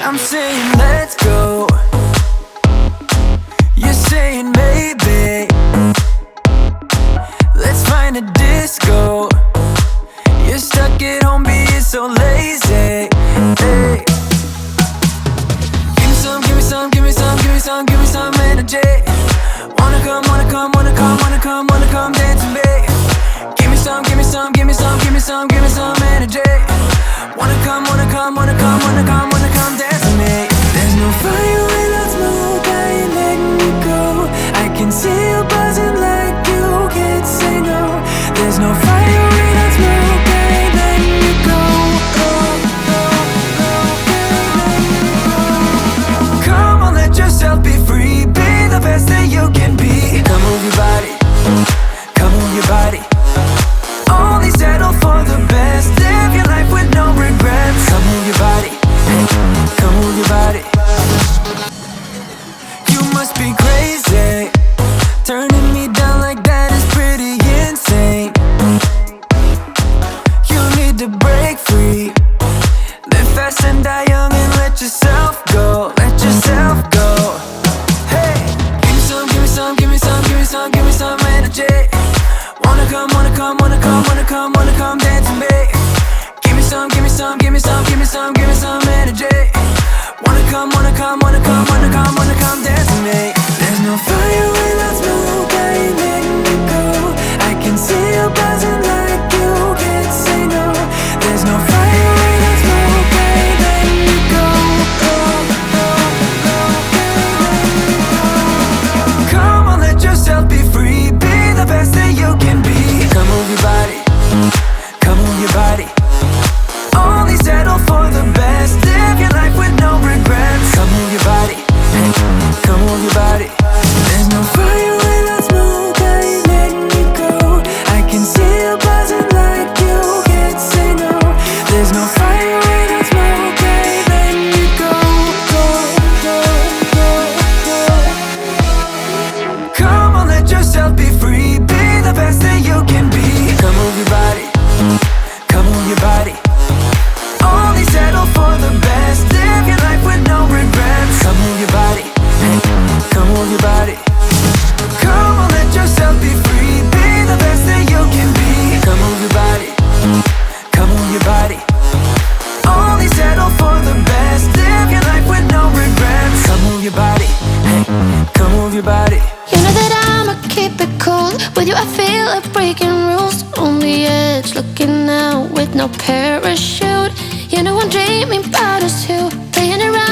I'm saying let's go, you're saying maybe. Let's find a disco. You're stuck at home being so lazy. Hey. Give me some, give me some, give me some, give me some, give me some energy. Wanna come, wanna come, wanna come, wanna come, wanna come dance with me. Give me some, give me some, give me some, give me some, give me some energy. Wanna come, wanna come, wanna come, wanna come, wanna come dance with me. There's no fire without smoke, I ain't letting you go. I can see you buzzing like you can't say no. There's no fire without smoke, I ain't letting you go. Come on, let yourself be free, be the best that you can be. Come move your body, come move your body. Only settle for the best, live your life with no regrets. Come move your body, come move your body. You must be crazy, turning me down like that is pretty insane. You need to break free, live fast and die young and let yourself go, let yourself go. Hey, give me some, give me some, give me some, give me some, give me some energy. Wanna come, wanna come, wanna come, wanna come, wanna come dance with me. Give me some, give me some, give me some, give me some, give me some energy. Wanna come, wanna come, wanna come, wanna come, wanna come dance with me. There's no fire without smoke, I ain't letting you go. I can see you buzzing like you can't say no. There's no fire without smoke, I ain't letting you go. Come on, let yourself be free, be the best that you can be. Come move your body, come move your body. Only settle for the best, live your life with no regrets. Come move your body, come move your body. There's no fire without smoke, I ain't letting you go. I can see you buzzing like you can't say no. There's no fire without smoke, I ain't letting you go. Come on, let yourself be free, be the best that you can be. Come move your body, come move your body. Only settle for the best, live your life with no regrets. Come move your body, come move your body. Come on, let yourself be free, be the best that you can be. Come move your body, come move your body. Only settle for the best, live your life with no regrets. Come move your body, come move your body. You know that I'ma keep it cool. With you I feel like breaking rules. On the edge, looking out with no parachute. You know I'm dreaming about us two, playing around